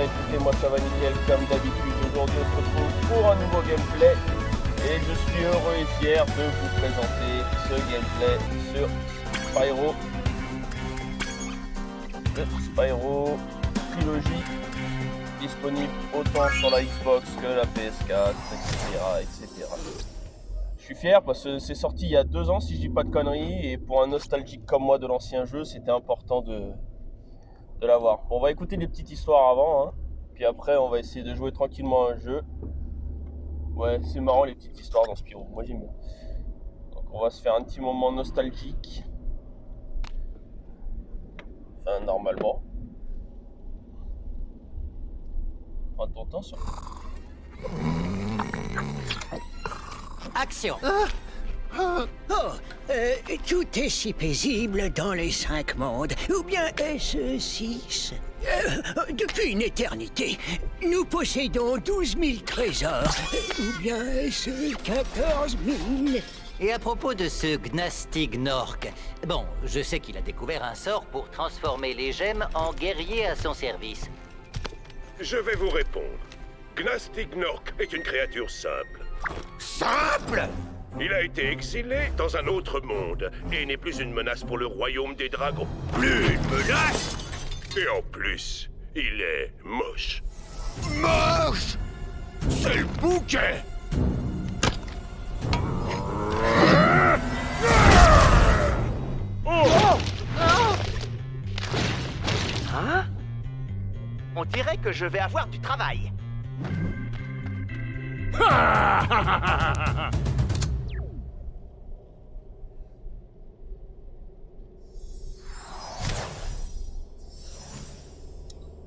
écoutez, moi ça va nickel comme d'habitude. Aujourd'hui on se retrouve pour un nouveau gameplay et je suis heureux et fier de vous présenter ce gameplay sur Spyro. Le Spyro Trilogy, disponible autant sur la Xbox que la PS4, etc. Je suis fier parce que c'est sorti il y a 2 ans si je dis pas de conneries et pour un nostalgique comme moi de l'ancien jeu, c'était important de l'avoir. Bon, on va écouter les petites histoires avant, hein. Puis après on va essayer de jouer tranquillement à un jeu. Ouais, c'est marrant les petites histoires dans Spyro, moi j'aime bien. Donc on va se faire un petit moment nostalgique. Enfin, normalement. Prends ton temps sur... Action. Tout est si paisible dans les 5 mondes, ou bien est-ce 6 depuis une éternité, nous possédons 12 000 trésors, ou bien est-ce 14 000 Et à propos de ce Gnastig Nork, bon, je sais qu'il a découvert un sort pour transformer les gemmes en guerriers à son service. Je vais vous répondre. Gnastig Nork est une créature simple. Simple. Il a été exilé dans un autre monde et n'est plus une menace pour le royaume des dragons. Plus une menace. Et en plus, il est moche. Moche. C'est le bouquet. Hein? On dirait que je vais avoir du travail.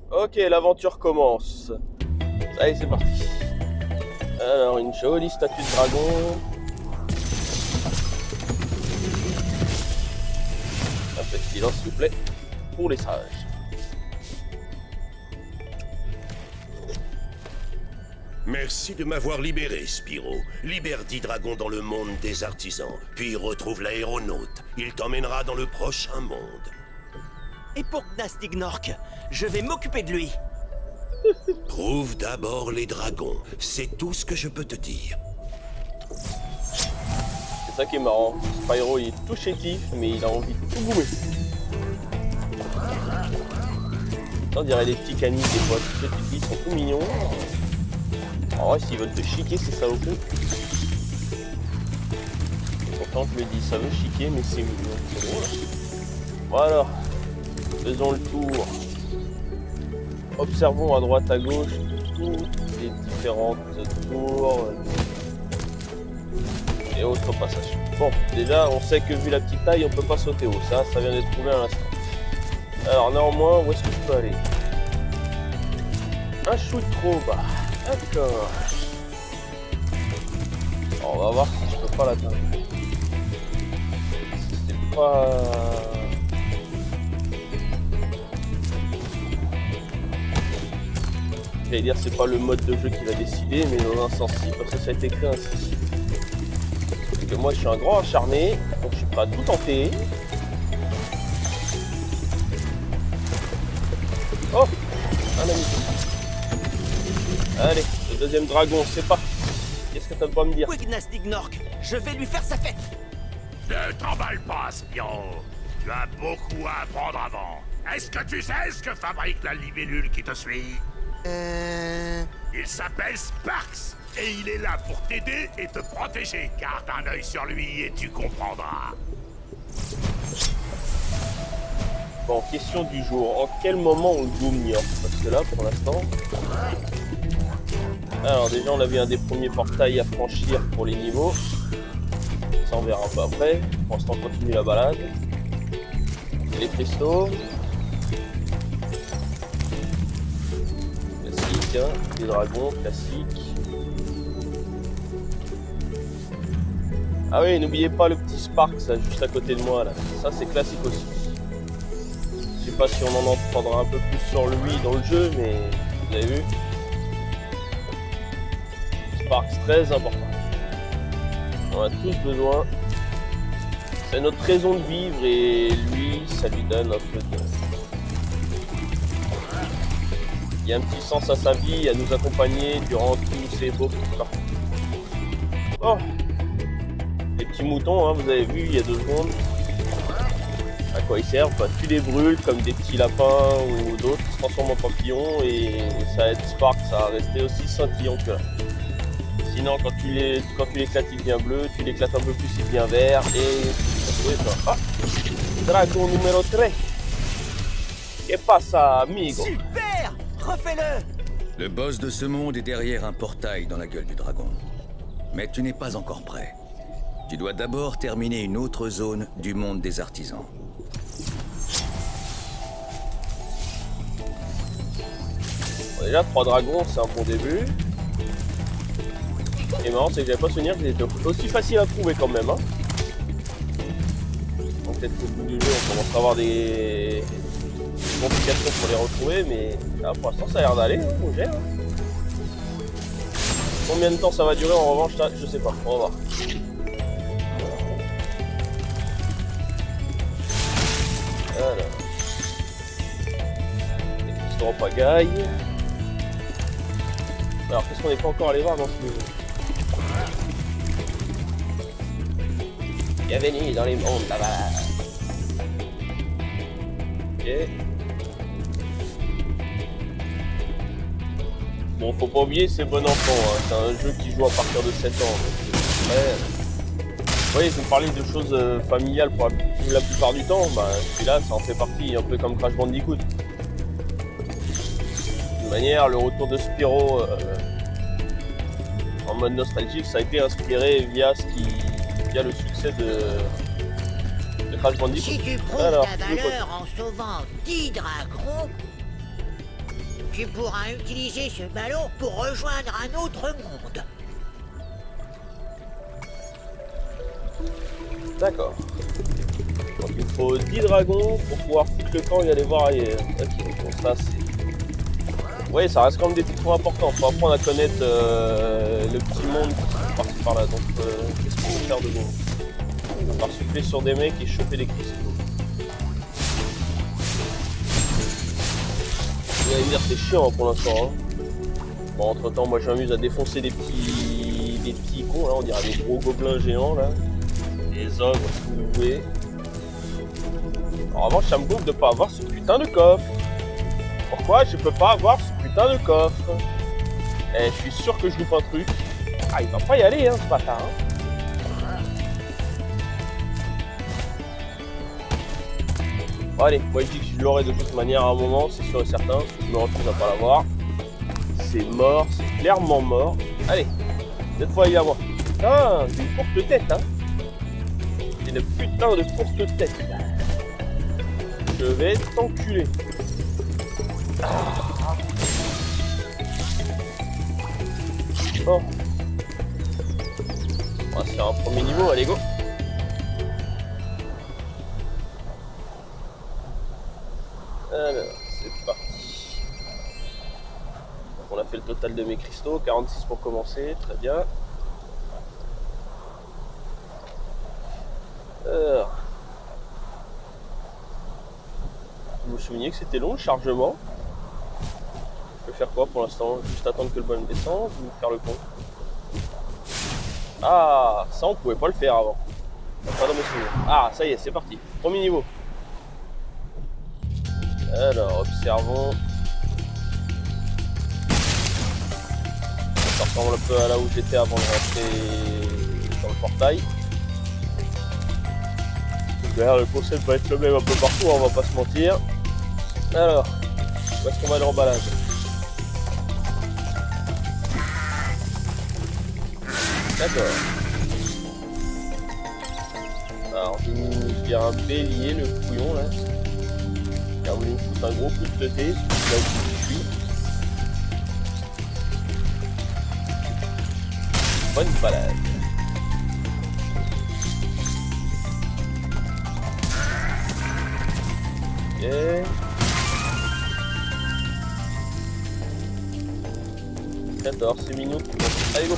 Ok, l'aventure commence. Ça y est, c'est parti. Alors, une jolie statue de dragon. Un peu de silence, s'il vous plaît, pour les sages. Merci de m'avoir libéré, Spyro. Libère 10 dragons dans le monde des artisans, puis retrouve l'aéronaute. Il t'emmènera dans le prochain monde. Et pour Gnastig Nork, je vais m'occuper de lui. Trouve d'abord les dragons. C'est tout ce que je peux te dire. C'est ça qui est marrant. Spyro, il est tout chétif, mais il a envie de tout goumer. On dirait les petits canis, des fois. Ces petits ils sont tout mignons. En vrai, s'ils veulent te chiquer, c'est salopeux. Pourtant, je me dis, ça veut chiquer, mais c'est mignon. C'est drôle. Voilà. Faisons le tour. Observons à droite, à gauche, toutes les différentes tours et autres passages. Bon, déjà, on sait que vu la petite taille, on peut pas sauter haut. Ça vient d'être prouvé à l'instant. Alors, néanmoins, où est-ce que je peux aller? Un shoot trop bas. D'accord. On va voir si je peux pas l'atteindre. C'est pas... J'allais dire c'est pas le mode de jeu qui va décider, mais dans un sens si, parce que ça a été écrit ainsi. Parce que moi je suis un grand acharné, donc je suis prêt à tout tenter. Oh, un ami. Allez, le deuxième dragon, c'est parti. Qu'est-ce que t'as pas à me dire? Oui, Gnastig Nork, je vais lui faire sa fête. Ne t'emballe pas, Spyro. Tu as beaucoup à apprendre avant. Est-ce que tu sais ce que fabrique la libellule qui te suit? Il s'appelle Sparx. Et il est là pour t'aider et te protéger. Garde un œil sur lui et tu comprendras. Bon, question du jour. En quel moment on joue Mnior? Parce que là, pour l'instant... Alors déjà, on a vu un des premiers portails à franchir pour les niveaux. Ça, on verra un peu après. Pour l'instant, on continue la balade. Et les cristaux. Classique, hein. Les dragons, classique. Ah oui, n'oubliez pas le petit Spark, ça, juste à côté de moi, là. Ça, c'est classique aussi. Je sais pas si on en entendra un peu plus sur lui dans le jeu, mais vous avez vu. Spark, très important. On a tous besoin. C'est notre raison de vivre et lui, ça lui donne un peu de... il y a un petit sens à sa vie, à nous accompagner durant tous ces beaux parcours. Oh, les petits moutons, hein, vous avez vu il y a 2 secondes. À quoi ils servent? Bah, tu les brûles comme des petits lapins ou d'autres, ils se transforment en papillons et ça aide Spark à rester aussi scintillant que là. Sinon quand tu l'éclates il devient bleu, tu l'éclates un peu plus il devient vert et... Ah, dragon numéro 3. Que pasa, amigo? Super! Refais-le! Le boss de ce monde est derrière un portail dans la gueule du dragon. Mais tu n'es pas encore prêt. Tu dois d'abord terminer une autre zone du monde des artisans. Bon, déjà 3 dragons c'est un bon début. Et marrant c'est que j'avais pas souvenir qu'ils étaient aussi faciles à trouver quand même. Hein. Donc peut-être qu'au bout du jeu on commence à avoir des complications pour les retrouver, mais là pour l'instant ça a l'air d'aller, hein, on gère. Combien de temps ça va durer en revanche là, je sais pas, on va voir. Voilà. Les pistons en pagaille. Alors qu'est-ce qu'on n'est pas encore allé voir dans ce niveau? Bienvenue dans les mondes là-bas. Ok. Bon, faut pas oublier, c'est bon enfant, hein. C'est un jeu qui joue à partir de 7 ans. Vous voyez, je vous parlais de choses familiales pour la plupart du temps. Bah, celui-là, ça en fait partie, un peu comme Crash Bandicoot. De toute manière, le retour de Spyro en mode nostalgique, ça a été inspiré via le succès de Crash Bandicoot. Si tu prouves Alors, ta valeur en sauvant 10 dragons, tu pourras utiliser ce ballon pour rejoindre un autre monde. D'accord. Donc il faut 10 dragons pour pouvoir foutre le camp et aller voir ailleurs. Ok, bon ça c'est... Oui, ça reste quand même des petits points importants. Faut apprendre à connaître le petit monde qui se par-ci par-là. Donc qu'est-ce qu'on peut faire de bon? On va souffler sur des mecs et choper des cristaux. Vous allez me dire c'est chiant pour l'instant. Hein. Bon, entre temps moi je m'amuse à défoncer des petits cons là, on dirait des gros gobelins géants là. Des ogres si vous voulez. En revanche ça me gonfle de pas avoir ce putain de coffre. Pourquoi je peux pas avoir ce putain de coffre? Eh, je suis sûr que je loupe un truc. Ah, il va pas y aller, hein, ce bâtard. Hein. Bon, allez, moi je dis que je l'aurai de toute manière à un moment, c'est sûr et certain. Si je me retrouve à pas l'avoir, c'est mort, c'est clairement mort. Allez, cette fois il y a moi. Putain, c'est une courte tête, hein. C'est une putain de courte tête. Je vais t'enculer. Bon. On va se faire un premier niveau, allez go. Alors, c'est parti. Donc, on a fait le total de mes cristaux, 46 pour commencer, très bien. Alors. Vous vous souveniez que c'était long le chargement? Je vais faire quoi pour l'instant? Juste attendre que le bonhomme descende ou faire le con? Ah, ça on pouvait pas le faire avant. Pas dans mes souvenirs. Ah, ça y est, c'est parti. Premier niveau. Alors, observons. Ça ressemble un peu à là où j'étais avant de rentrer dans le portail. D'ailleurs, le concept va être le même un peu partout, on va pas se mentir. Alors, où est-ce qu'on va aller en balade? D'accord. Alors, je vais un bélier, le couillon là. Il a voulu me foutre un gros coup de thé, là où je suis. Bonne balade. Ok. 14, c'est mignon. Allez go.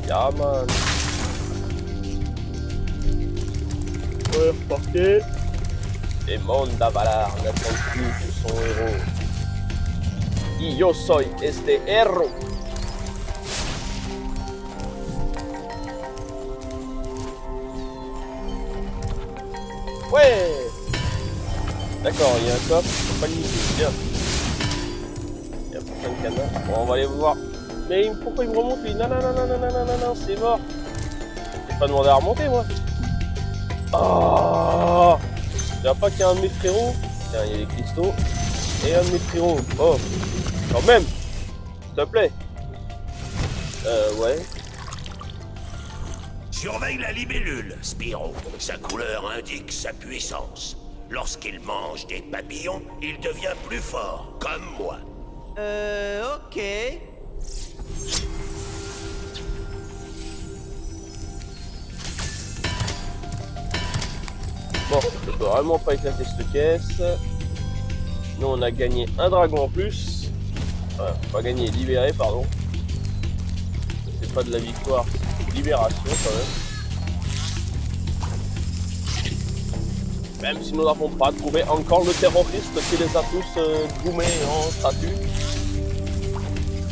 Yeah man. Ouais, reparti. Et Monde Avalar n'attend plus que son héros. Y yo soy este héros. Ouais. D'accord, il y a un coffre, faut pas le niquer, bien. Il y a plein de canards. Bon, on va aller voir. Mais pourquoi il me remonte lui? Non, non, non, non, non, non, non, non, c'est mort. J'ai pas demandé à remonter moi. Oh, il n'y a pas qu'il y a un de mes frérots. Tiens, il y a les cristaux. Et un de mes frérots. Oh, quand même. S'il te plaît. Ouais. Surveille la libellule, Spyro. Sa couleur indique sa puissance. Lorsqu'il mange des papillons, il devient plus fort, comme moi. Ok. Bon, je peux vraiment pas éclater cette caisse. Nous, on a gagné un dragon en plus. Enfin, pas gagné, libéré, pardon. C'est pas de la victoire, c'est de libération quand même. Même si nous n'avons pas trouvé encore le terroriste qui les a tous goumés en statue.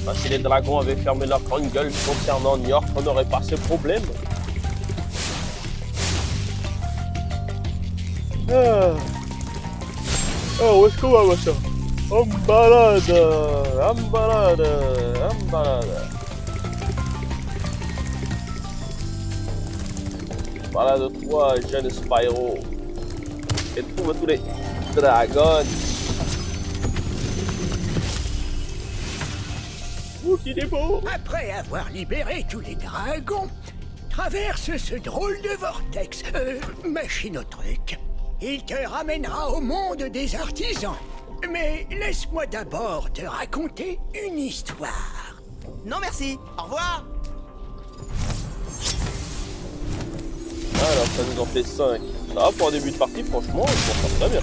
Enfin, si les dragons avaient fermé leur grande gueule concernant New York, on n'aurait pas ces problèmes. Oh, où est-ce qu'on va, machin? En balade, en balade, en balade. Balade 3, jeune Spyro. Et trouve tous les dragons. Ouh, qu'il est beau! Après avoir libéré tous les dragons, traverse ce drôle de vortex, machine au truc. Il te ramènera au monde des artisans. Mais laisse-moi d'abord te raconter une histoire. Non merci, au revoir. Alors, ça nous en fait 5. Ça va pour un début de partie, franchement, je m'en sors très bien.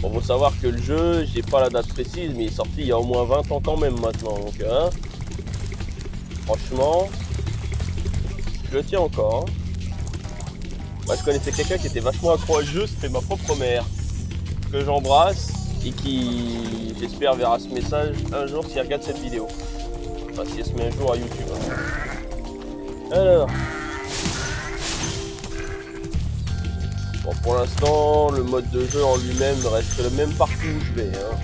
Bon, faut savoir que le jeu, j'ai pas la date précise, mais il est sorti il y a au moins 20 ans quand même maintenant. Donc, hein, franchement, je le tiens encore. Hein. Moi, je connaissais quelqu'un qui était vachement accro à ce jeu, c'était ma propre mère. Que j'embrasse et qui, j'espère, verra ce message un jour s'il regarde cette vidéo. Enfin, si elle se met un jour à YouTube. Hein. Alors. Bon, pour l'instant, le mode de jeu en lui-même reste le même partout où je vais. Hein.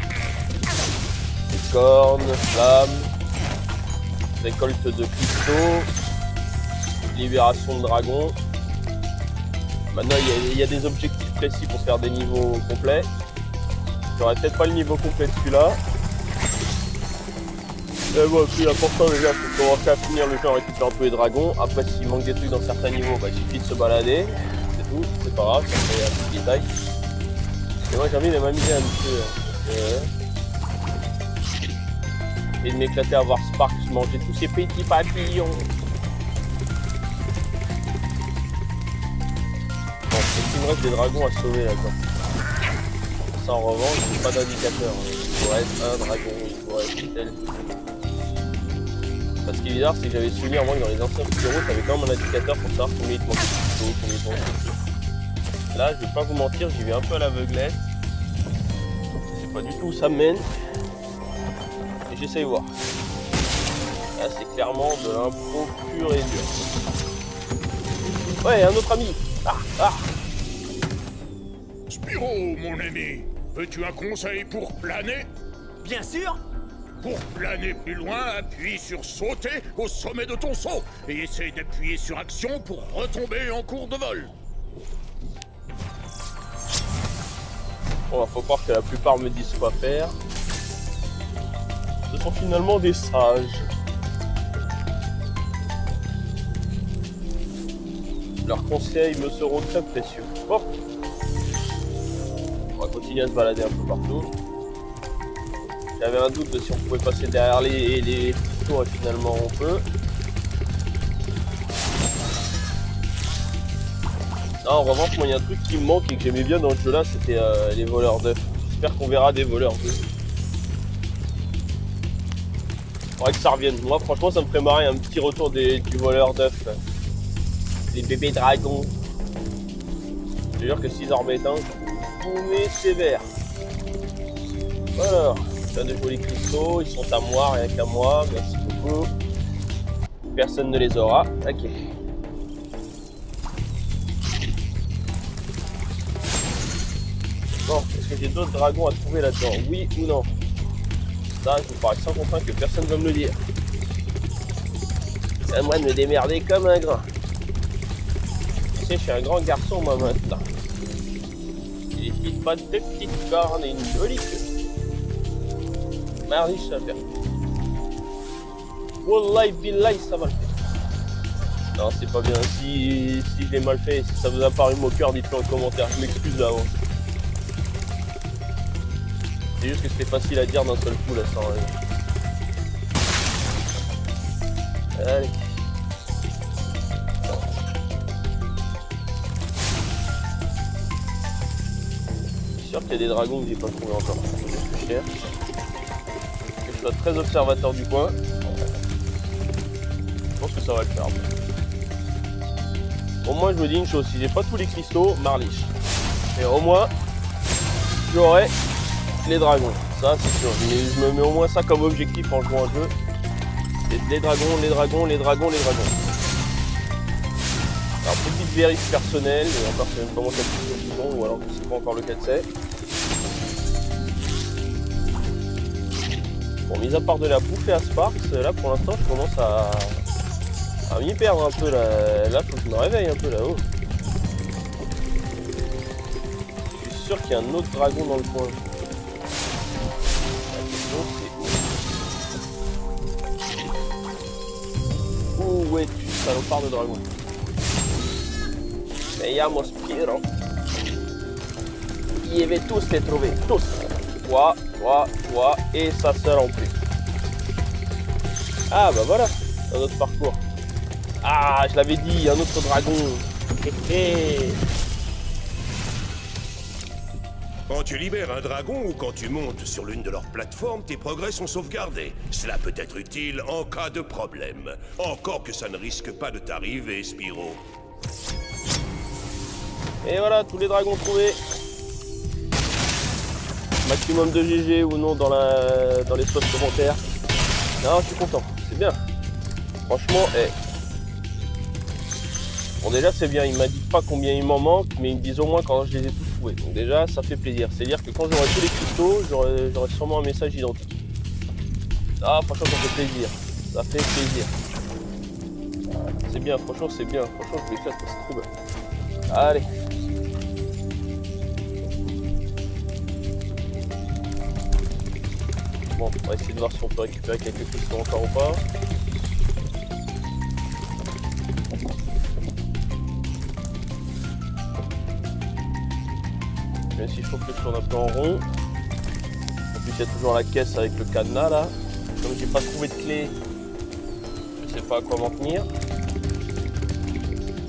Des cornes, flammes, récolte de cristaux, libération de dragons. Maintenant, il y a des objectifs précis pour faire des niveaux complets. J'aurais peut-être pas le niveau complet de celui-là. Mais bon, plus important déjà, c'est de commencer à finir le jeu en récupérant tous les dragons. Après, s'il manque des trucs dans certains niveaux, bah, il suffit de se balader. C'est tout, c'est pas grave, ça fait un petit détail. Et moi, j'ai envie de m'amuser un petit peu. Et de m'éclater à voir Sparks manger tous ces petits papillons. Il me reste des dragons à sauver là-dedans. Ça en revanche, j'ai pas d'indicateur. Il pourrait être un dragon, il pourrait être tel. Ce qui est bizarre, c'est que j'avais souvenir moi que dans les anciens Spyro, t'avais quand même un indicateur pour savoir combien il te manquait de cristaux, combien il te manquait de trucs. Là, je vais pas vous mentir, j'y vais un peu à l'aveuglette. Je sais pas du tout où ça me mène. Et j'essaye de voir. Là, c'est clairement de l'impro pur et dur. Ouais, un autre ami. Ah. Spyro, mon ami, veux-tu un conseil pour planer? Bien sûr. Pour planer plus loin, appuie sur sauter au sommet de ton saut et essaye d'appuyer sur action pour retomber en cours de vol. Bon, faut croire que la plupart me disent quoi faire. Ce sont finalement des sages. Leurs conseils me seront très précieux. Bon. On va continuer à se balader un peu partout. J'avais un doute de si on pouvait passer derrière les tours et finalement on peut. Non, en revanche, moi il y a un truc qui me manque et que j'aimais bien dans ce jeu là, c'était les voleurs d'œufs. J'espère qu'on verra des voleurs d'œufs. Faudrait que ça revienne. Moi franchement ça me ferait marrer un petit retour du voleur d'œufs. Les bébés dragons. Je te jure que s'ils en remettent un, on est sévère. Alors. Plein de jolis cristaux, ils sont à moi, rien qu'à moi, merci beaucoup. Personne ne les aura, ok. Bon, est-ce que j'ai d'autres dragons à trouver là-dedans? Oui ou non? Ça, je vous parie sans contrainte que personne ne va me le dire. C'est à moi de me démerder comme un grand. Tu sais, je suis un grand garçon, moi, maintenant. J'ai des petites pattes, deux petites cornes et une jolie queue. Mardi, ça va faire. Wallahi billahi, ça va le faire. Non, c'est pas bien. Si je l'ai mal fait, si ça vous a paru moqueur, dites-le en commentaire. Je m'excuse d'avance. C'est juste que c'était facile à dire d'un seul coup, là, sans... Allez. Je suis sûr qu'il y a des dragons que j'ai pas trouvé encore. C'est ce que je cherche. Que je sois très observateur du coin. Je pense que ça va le faire. Au moins, je me dis une chose, si j'ai pas tous les cristaux, marliche. Et au moins, j'aurai les dragons. Ça, c'est sûr. Je me mets au moins ça comme objectif en jouant au jeu. C'est les dragons, les dragons, les dragons, les dragons. Alors, petite vérif personnelle, et encore, c'est même pas moi qui ai sur le bouton, ou alors je sais pas encore lequel c'est. Bon, mis à part de la bouffer à Sparks, là pour l'instant, je commence à m'y perdre un peu là. Là, faut que je me réveille un peu là-haut. Je suis sûr qu'il y a un autre dragon dans le coin. La question c'est où? Où es-tu, salopard de dragon? Me llamo Spiro. Je vais tous les trouver, tous. Toi, et sa sœur en plus. Ah bah voilà, un autre parcours. Ah, je l'avais dit, un autre dragon. Quand tu libères un dragon ou quand tu montes sur l'une de leurs plateformes, tes progrès sont sauvegardés. Cela peut être utile en cas de problème. Encore que ça ne risque pas de t'arriver, Spiro. Et voilà, tous les dragons trouvés. Maximum de GG ou non dans l'espace commentaire. Non, je suis content, c'est bien. Franchement, bon déjà c'est bien, il m'a dit pas combien il m'en manque, mais il me disent au moins quand je les ai tous trouvés. Donc déjà ça fait plaisir. C'est-à-dire que quand j'aurai tous les cristaux, j'aurai sûrement un message identique. Ah franchement ça fait plaisir. Ça fait plaisir. C'est bien, franchement c'est bien. Franchement je m'éclate, c'est trop bien. Allez. Bon, on va essayer de voir si on peut récupérer quelques cristaux encore ou pas. Même si je trouve que je tourne un peu en rond. En plus il y a toujours la caisse avec le cadenas là. Comme j'ai pas trouvé de clé, je sais pas à quoi m'en tenir.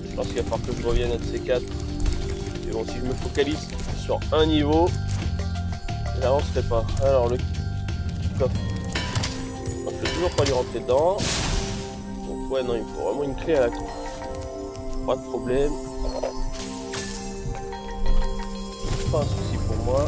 Je pense qu'il va falloir que je revienne à de ces 4. Et bon, si je me focalise sur un niveau, j'avancerai pas. Alors le coffre. Je peux toujours pas lui rentrer dedans. Donc ouais non, il faut vraiment une clé à la clé. Pas de problème. Pas un souci pour moi.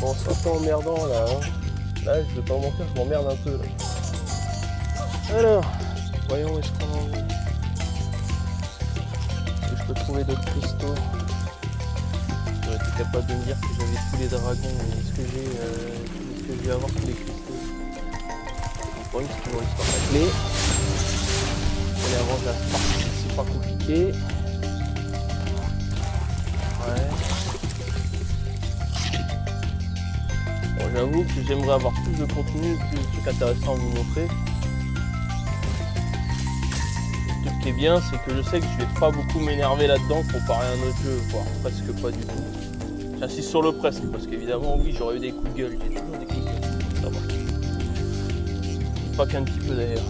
Bon, c'est un peu emmerdant là. Hein. Là, je vais pas mentir, je m'emmerde un peu là. Alors, voyons où est-ce qu'on en est. Est-ce que je peux trouver d'autres cristaux? J'aurais été capable de me dire que j'avais tous les dragons. Est-ce que je vais avoir tous les cristaux? Le problème, c'est toujours l'histoire de la clé. Allez, avant de la partie, c'est pas compliqué. Ouais. Bon, j'avoue que j'aimerais avoir plus de contenu, plus de trucs intéressants à vous montrer. Le truc qui est bien, c'est que je sais que je vais pas beaucoup m'énerver là-dedans comparé à un autre jeu, voire presque pas du tout. J'insiste sur le presque, parce qu'évidemment, oui, j'aurais eu des coups de gueule, j'ai toujours des coups de gueule, ça va. Pas qu'un petit peu d'ailleurs.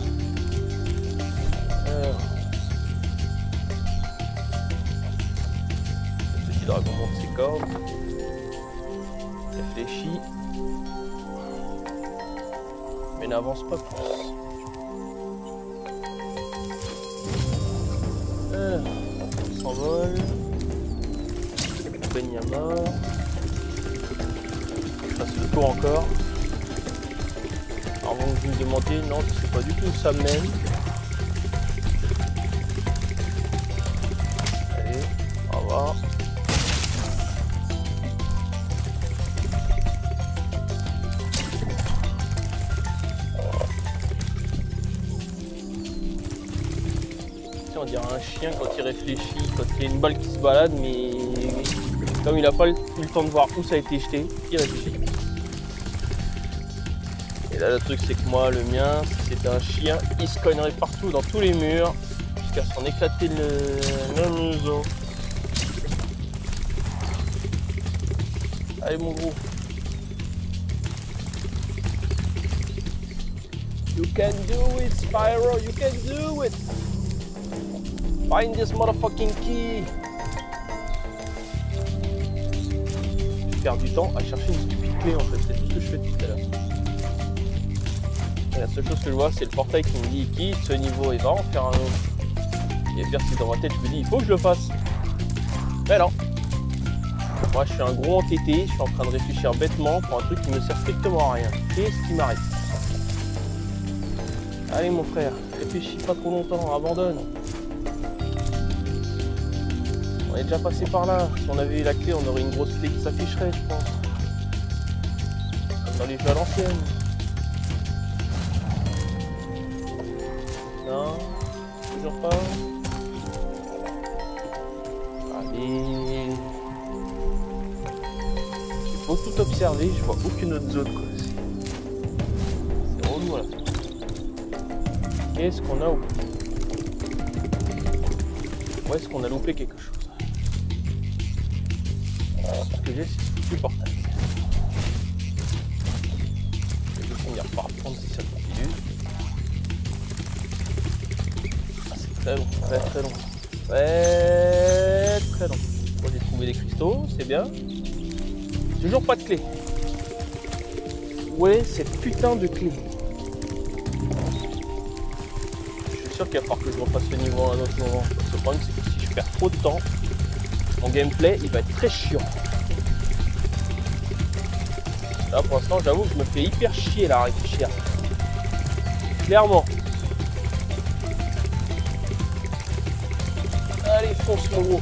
Le petit dragon monte ses cordes. Réfléchit. Mais n'avance pas plus. On s'envole. Peigne à mort. Je fasse le tour encore. Avant que vous me demandiez, non, c'est pas du tout ça même. Allez, on va voir. On dirait un chien quand il réfléchit, quand il y a une balle qui se balade, mais comme il n'a pas eu le temps de voir où ça a été jeté, il réfléchit. Et là le truc c'est que moi, le mien, si c'était un chien, il se cognerait partout dans tous les murs, jusqu'à s'en éclater le museau. Allez mon gros. You can do it, Spyro, you can do it! Find this motherfucking key! Je perds du temps à chercher une stupide clé en fait, c'est tout ce que je fais tout à l'heure. La seule chose que je vois, c'est le portail qui me dit qui, ce niveau et va en faire un autre. Et pire, c'est dans ma tête, je me dis il faut que je le fasse. Mais non. Moi je suis un gros entêté, je suis en train de réfléchir bêtement pour un truc qui ne me sert strictement à rien. Qu'est-ce qui m'arrête? Allez mon frère, réfléchis pas trop longtemps, abandonne. On est déjà passé par là. Si on avait eu la clé, on aurait une grosse clé qui s'afficherait, je pense. Comme dans les jeux à l'ancienne. Non, toujours pas. Allez. Il faut tout observer, je vois aucune autre zone quoi. C'est relou là. Qu'est-ce qu'on a oublié? Où est-ce qu'on a loupé quelque chose? Ce que j'ai, c'est foutu portail. Je vais finir par prendre si ça continue. Ah, c'est très long, très très long. Très très long. Bon, j'ai trouvé des cristaux, c'est bien. Toujours pas de clé. Où est cette putain de clé? Je suis sûr qu'il va falloir que je refasse le niveau à un autre moment. Parce que le problème, c'est que si je perds trop de temps, mon gameplay, il va être très chiant. Là, pour l'instant, j'avoue que je me fais hyper chier là à réfléchir. Clairement. Allez, fonce mon gros.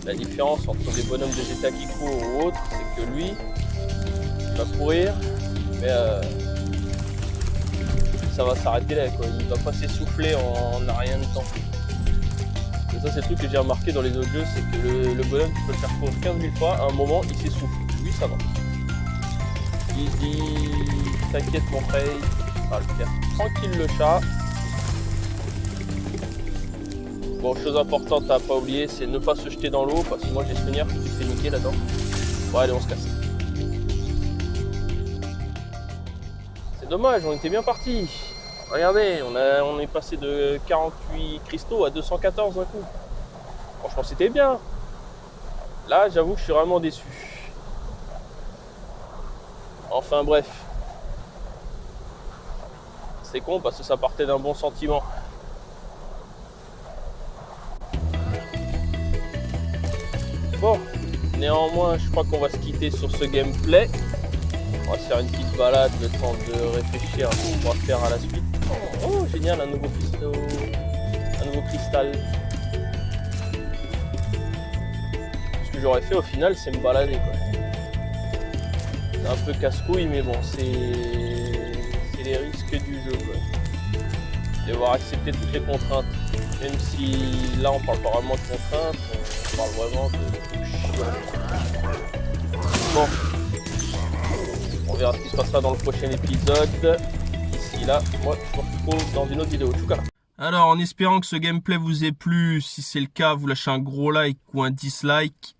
La différence entre des bonhommes de GTA qui courent ou autres, c'est que lui, il va courir, mais ça va s'arrêter là, quoi. Il va pas s'essouffler en rien de temps. Et ça, c'est le truc que j'ai remarqué dans les autres jeux, c'est que le bonhomme, tu peux le faire courir 15 000 fois, à un moment, il s'essouffle. Lui, ça va. Il dit, t'inquiète mon frère, il va le faire tranquille le chat. Bon, chose importante à pas oublier, c'est ne pas se jeter dans l'eau, parce que moi j'ai souvenir que tu te fais niquer là-dedans. Bon, allez, on se casse. C'est dommage, on était bien partis. Regardez, on est passé de 48 cristaux à 214 d'un coup. Franchement, c'était bien. Là, j'avoue que je suis vraiment déçu. Enfin bref. C'est con parce que ça partait d'un bon sentiment. Bon, néanmoins, je crois qu'on va se quitter sur ce gameplay. On va se faire une petite balade, le temps de réfléchir à ce qu'on va faire à la suite. Oh, génial, un nouveau cristal. Ce que j'aurais fait au final, c'est me balader, quoi. C'est un peu casse-couille, mais bon, c'est les risques du jeu, quoi. Devoir accepter toutes les contraintes. Même si là on parle pas vraiment de contraintes, on parle vraiment de chiant. Bon. On verra ce qui se passera dans le prochain épisode. D'ici là, moi je vous retrouve dans une autre vidéo. Tchouka. Alors en espérant que ce gameplay vous ait plu, si c'est le cas, vous lâchez un gros like ou un dislike.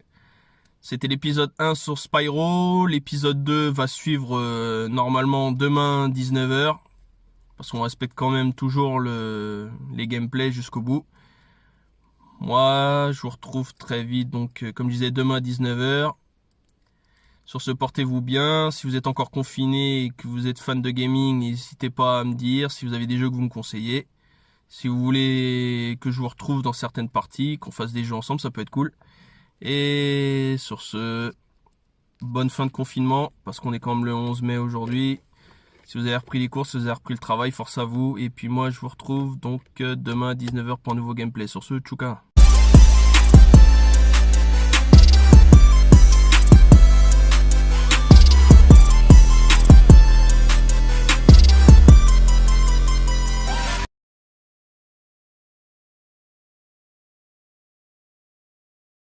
C'était l'épisode 1 sur Spyro. L'épisode 2 va suivre normalement demain 19h. Parce qu'on respecte quand même toujours les gameplays jusqu'au bout. Moi, je vous retrouve très vite. Donc, comme je disais, demain à 19h. Sur ce, portez-vous bien. Si vous êtes encore confiné et que vous êtes fan de gaming, n'hésitez pas à me dire si vous avez des jeux que vous me conseillez. Si vous voulez que je vous retrouve dans certaines parties, qu'on fasse des jeux ensemble, ça peut être cool. Et sur ce, bonne fin de confinement, parce qu'on est quand même le 11 mai aujourd'hui. Si vous avez repris les courses, si vous avez repris le travail, force à vous. Et puis moi, je vous retrouve donc demain à 19h pour un nouveau gameplay. Sur ce, tchouka.